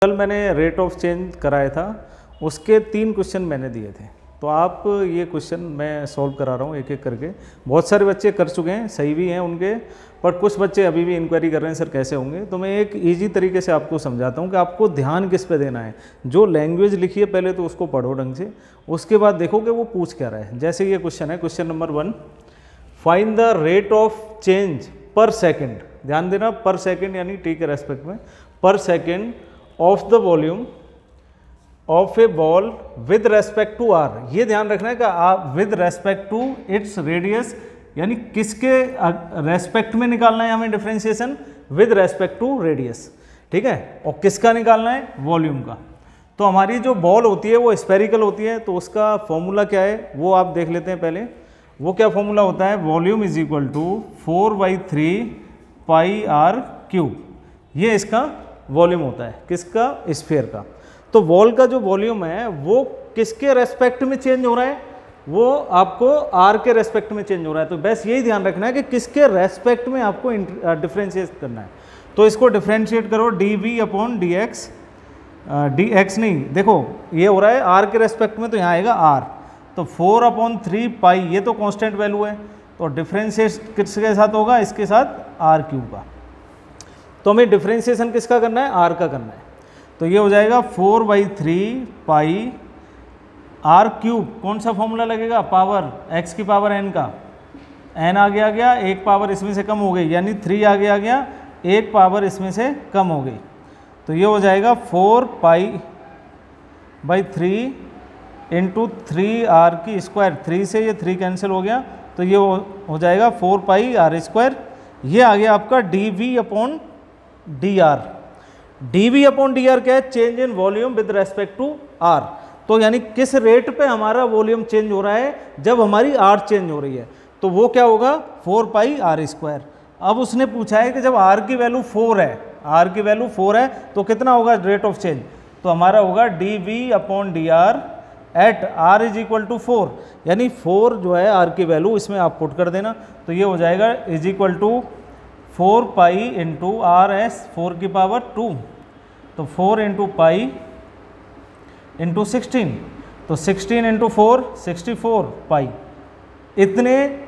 कल मैंने rate of change कराया था, उसके 3 क्वेश्चन मैंने दिए थे। तो आप ये क्वेश्चन मैं सॉल्व करा रहा हूँ एक एक करके। बहुत सारे बच्चे कर चुके हैं, सही भी हैं उनके, पर कुछ बच्चे अभी भी इंक्वायरी कर रहे हैं सर कैसे होंगे। तो मैं एक इजी तरीके से आपको समझाता हूँ कि आपको ध्यान किस पे देना है। जो लैंग्वेज लिखी है पहले तो उसको पढ़ो ढंग से, उसके बाद देखो कि वो पूछ क्या रहा है। जैसे ये क्वेश्चन है, question number 1, find the rate of change पर सेकेंड। ध्यान देना, पर सेकेंड यानी टी के रेस्पेक्ट में, पर second of the volume of a ball with respect to R. ये ध्यान रखना है कि आप with respect to its radius, यानी किसके रेस्पेक्ट में निकालना है हमें differentiation, with respect to radius, ठीक है। और किसका निकालना है, वॉल्यूम का। तो हमारी जो बॉल होती है वो स्फेरिकल होती है, तो उसका फॉर्मूला क्या है वो आप देख लेते हैं पहले। वो क्या फॉर्मूला होता है, volume is equal to 4/3 pi R cube. ये इसका वॉल्यूम होता है, किसका, स्फीयर का। तो बॉल का जो वॉल्यूम है वो किसके रेस्पेक्ट में चेंज हो रहा है, वो आपको आर के रेस्पेक्ट में चेंज हो रहा है। तो बस यही ध्यान रखना है कि किसके रेस्पेक्ट में आपको डिफ्रेंशिएट करना है। तो इसको डिफ्रेंशिएट करो dv/dx, dx नहीं, देखो ये हो रहा है आर के रेस्पेक्ट में, तो यहाँ आएगा आर। तो 4/3 पाई, ये तो कांस्टेंट वैल्यू है, तो डिफ्रेंशिएट किसके साथ होगा, इसके साथ आर क्यूब का। तो हमें डिफ्रेंशिएशन किसका करना है, आर का करना है। तो ये हो जाएगा 4/3 पाई आर क्यूब। कौन सा फॉर्मूला लगेगा, पावर x की पावर n का, n आगे आ गया, एक पावर इसमें से कम हो गई, यानी 3 आगे आ गया, एक पावर इसमें से कम हो गई। तो ये हो जाएगा 4π/3 इंटू 3r की स्क्वायर। 3 से ये 3 कैंसिल हो गया, तो ये हो जाएगा 4πr²। ये आ गया आपका dv/dr। dv/dr क्या है, change in volume with respect to r। तो यानी किस रेट पे हमारा वॉल्यूम चेंज हो रहा है, जब हमारी r चेंज हो रही है, तो वो क्या होगा 4πr²। अब उसने पूछा है कि जब r की वैल्यू 4 है, r की वैल्यू 4 है तो कितना होगा रेट ऑफ चेंज, तो हमारा होगा dv/dr at r is equal to 4। यानी 4 जो है r की वैल्यू, इसमें आप पुट कर देना, तो ये हो जाएगा is equal to 4π into RS 4 की पावर 2, तो 4 इंटू पाई इंटू 16, तो 16 इंटू 4 64 पाई। इतने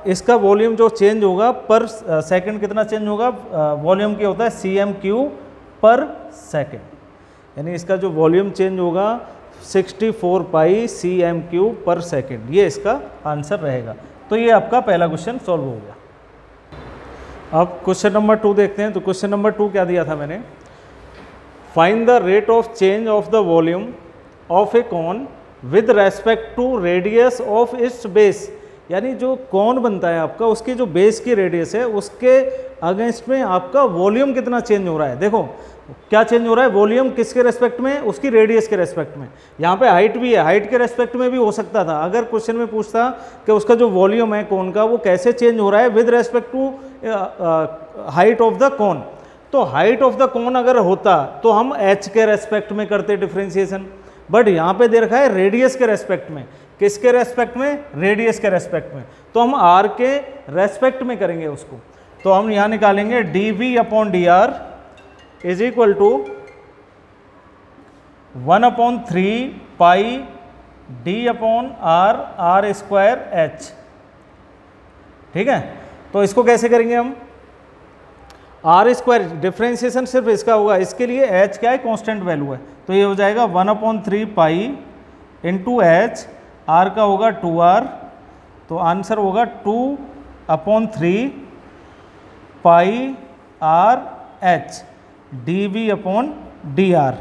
इसका वॉल्यूम जो चेंज होगा पर सेकंड, कितना चेंज होगा, वॉल्यूम क्या होता है cm³ पर सेकंड, यानी इसका जो वॉल्यूम चेंज होगा 64 पाई cm³ पर सेकंड। ये इसका आंसर रहेगा। तो ये आपका पहला क्वेश्चन सॉल्व हो गया। अब क्वेश्चन नंबर 2 देखते हैं। तो क्वेश्चन नंबर 2 क्या दिया था मैंने, find the rate of change of the volume of a cone with respect to radius of its base. यानी जो कॉन बनता है आपका, उसकी जो बेस की रेडियस है उसके अगेंस्ट में आपका वॉल्यूम कितना चेंज हो रहा है। देखो क्या चेंज हो रहा है, वॉल्यूम किसके रेस्पेक्ट में, उसकी रेडियस के रेस्पेक्ट में। यहाँ पे हाइट भी है, हाइट के रेस्पेक्ट में भी हो सकता था। अगर क्वेश्चन में पूछता कि उसका जो वॉल्यूम है कॉन का वो कैसे चेंज हो रहा है with respect to height of the cone, तो हाइट ऑफ द कॉन अगर होता तो हम h के रेस्पेक्ट में करते डिफ्रेंशिएशन, बट यहाँ पे दे रखा है रेडियस के रेस्पेक्ट में। किसके रेस्पेक्ट में, रेडियस के रेस्पेक्ट में, तो हम r के रेस्पेक्ट में करेंगे उसको। तो हम यहाँ निकालेंगे dv/dr is equal to 1/3 pi d/r² ठीक है। तो इसको कैसे करेंगे हम, r² डिफ्रेंशिएशन सिर्फ इसका होगा, इसके लिए h क्या है, कांस्टेंट वैल्यू है, तो ये हो जाएगा 1/3 पाई इंटू h, r का होगा 2r, तो आंसर होगा 2/3 पाई r h dv/dr।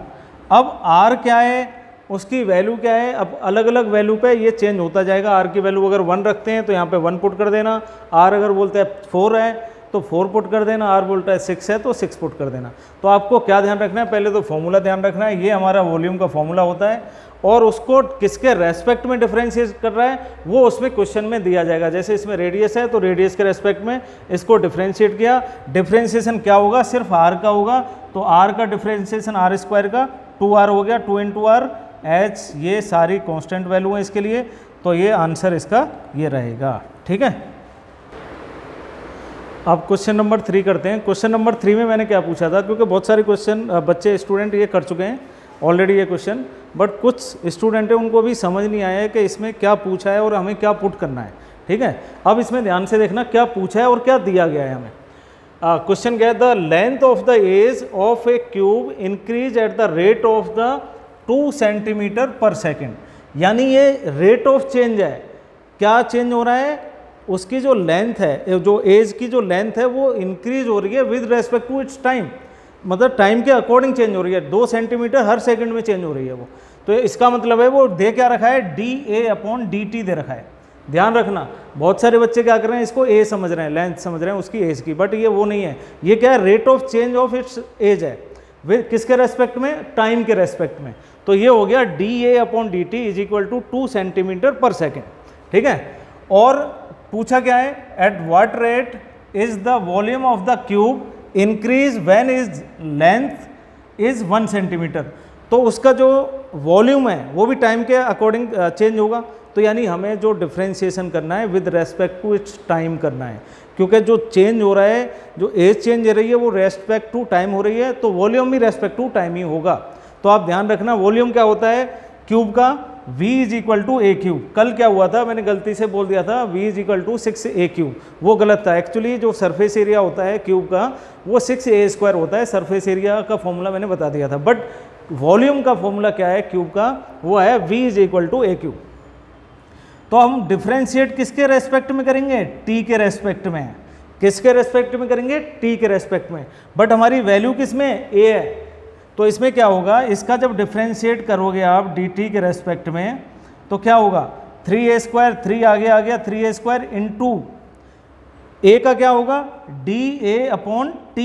अब r क्या है, उसकी वैल्यू क्या है, अब अलग अलग वैल्यू पे ये चेंज होता जाएगा। r की वैल्यू अगर 1 रखते हैं तो यहाँ पे 1 पुट कर देना, r अगर बोलते हैं 4 है तो 4 पुट कर देना, r बोलता है 6 है तो 6 पुट कर देना। तो आपको क्या ध्यान रखना है, पहले तो फॉर्मूला ध्यान रखना है, ये हमारा वॉल्यूम का फॉर्मूला होता है, और उसको किसके रेस्पेक्ट में डिफरेंशिएट कर रहा है वो उसमें क्वेश्चन में दिया जाएगा। जैसे इसमें रेडियस है तो रेडियस के रेस्पेक्ट में इसको डिफरेंशिएट किया, डिफरेंशिएशन क्या होगा, सिर्फ r का होगा, तो r का डिफरेंशिएशन r² का 2r हो गया, 2 इंटू r h, ये सारी कांस्टेंट वैल्यू है इसके लिए, तो ये आंसर इसका ये रहेगा, ठीक है। अब क्वेश्चन नंबर 3 करते हैं। क्वेश्चन नंबर 3 में मैंने क्या पूछा था, क्योंकि बहुत सारे क्वेश्चन बच्चे स्टूडेंट ये कर चुके हैं ऑलरेडी ये क्वेश्चन, बट कुछ स्टूडेंट है उनको भी समझ नहीं आया है कि इसमें क्या पूछा है और हमें क्या पुट करना है। ठीक है, अब इसमें ध्यान से देखना क्या पूछा है और क्या दिया गया है हमें। क्वेश्चन क्या है, the length of the edge of a cube increase at the rate of the 2 centimetre per second. यानी ये रेट ऑफ चेंज है, क्या चेंज हो रहा है, उसकी जो लेंथ है, जो एज की जो लेंथ है वो इंक्रीज हो रही है with respect to its time, मतलब टाइम के अकॉर्डिंग चेंज हो रही है, 2 सेंटीमीटर हर सेकंड में चेंज हो रही है वो। तो इसका मतलब है वो दे क्या रखा है, dA/dt दे रखा है। ध्यान रखना, बहुत सारे बच्चे क्या कर रहे हैं, इसको ए समझ रहे हैं, लेंथ समझ रहे हैं उसकी एज की, बट ये वो नहीं है। ये क्या है, rate of change of its edge है, विद किसके रेस्पेक्ट में, टाइम के रेस्पेक्ट में। तो ये हो गया dA/dt is equal to 2 centimetre per second. ठीक है, और पूछा क्या है, at what rate is the volume of the cube increase when is length is 1 centimetre. तो उसका जो वॉल्यूम है वो भी टाइम के अकॉर्डिंग चेंज होगा। तो यानी हमें जो डिफ्रेंशिएशन करना है with respect to its time करना है, क्योंकि जो चेंज हो रहा है, जो एज चेंज हो रही है वो रेस्पेक्ट टू टाइम हो रही है, तो वॉल्यूम भी रेस्पेक्ट टू टाइम ही होगा। तो आप ध्यान रखना, वॉल्यूम क्या होता है क्यूब का, v is equal to a cube. कल क्या हुआ था, मैंने गलती से बोल दिया था v is equal to 6a cube, वो गलत था। एक्चुअली जो सरफेस एरिया होता है क्यूब का वो 6a² होता है, सरफेस एरिया का फॉर्मूला मैंने बता दिया था। बट वॉल्यूम का फॉर्मूला क्या है क्यूब का, वो है v is equal to a cube. तो हम डिफ्रेंशिएट किसके रेस्पेक्ट में करेंगे, t के रेस्पेक्ट में। किसके रेस्पेक्ट में करेंगे, t के रेस्पेक्ट में, बट हमारी वैल्यू किस में, a है। तो इसमें क्या होगा, इसका जब डिफ्रेंशिएट करोगे आप dt के रेस्पेक्ट में, तो क्या होगा, 3a², 3 आगे आ गया, 3a² इंटू a का क्या होगा, dA/t।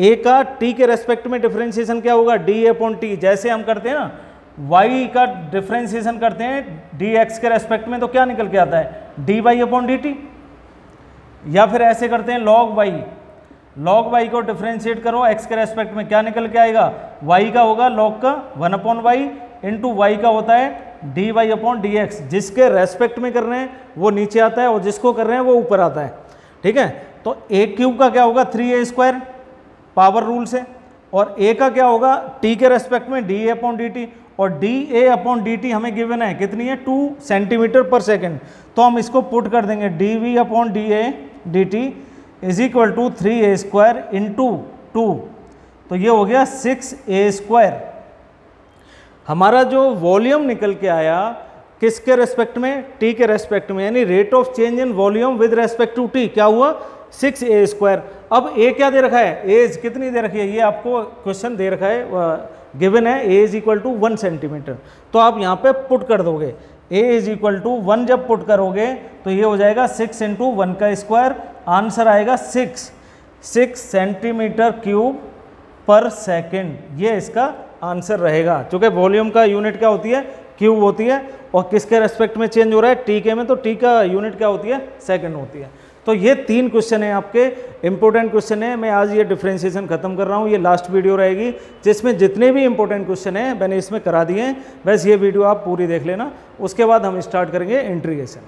a का t के रेस्पेक्ट में डिफ्रेंशिएशन क्या होगा, dA/t। जैसे हम करते हैं ना y का डिफ्रेंशिएशन करते हैं dx के रेस्पेक्ट में, तो क्या निकल के आता है, dy/dt। या फिर ऐसे करते हैं log y को डिफ्रेंशिएट करो x के रेस्पेक्ट में, क्या निकल के आएगा, y का होगा log का 1/y इंटू y का होता है dy/dx। जिसके रेस्पेक्ट में कर रहे हैं वो नीचे आता है और जिसको कर रहे हैं वो ऊपर आता है। ठीक है, तो a क्यूब का क्या होगा, 3a² पावर रूल से, और a का क्या होगा t के रेस्पेक्ट में dA/dt, और dA/dt हमें गिवन है कितनी है, 2 सेंटीमीटर पर सेकेंड। तो हम इसको पुट कर देंगे dV/dA/dt is equal to 3a² into 2, तो ये हो गया 6a²। हमारा जो वॉल्यूम निकल के आया किसके रेस्पेक्ट में, t के रेस्पेक्ट में, यानी rate of change in volume with respect to t क्या हुआ, 6a²। अब a क्या दे रखा है, एज कितनी दे रखी है, ये आपको क्वेश्चन दे रखा है, गिवन है a is equal to 1 centimetre. तो आप यहाँ पे पुट कर दोगे a इज इक्वल टू 1, जब पुट करोगे तो ये हो जाएगा 6 इंटू 1 का स्क्वायर, आंसर आएगा 6 सेंटीमीटर क्यूब पर सेकेंड। ये इसका आंसर रहेगा, क्योंकि वॉल्यूम का यूनिट क्या होती है, क्यूब होती है, और किसके रेस्पेक्ट में चेंज हो रहा है, टी के में, तो टी का यूनिट क्या होती है, सेकंड होती है। तो ये 3 क्वेश्चन है आपके, इंपॉर्टेंट क्वेश्चन है। मैं आज ये डिफरेंशिएशन खत्म कर रहा हूँ, ये लास्ट वीडियो रहेगी जिसमें जितने भी इंपॉर्टेंट क्वेश्चन हैं मैंने इसमें करा दिए हैं। बस ये वीडियो आप पूरी देख लेना, उसके बाद हम स्टार्ट करेंगे इंटीग्रेशन।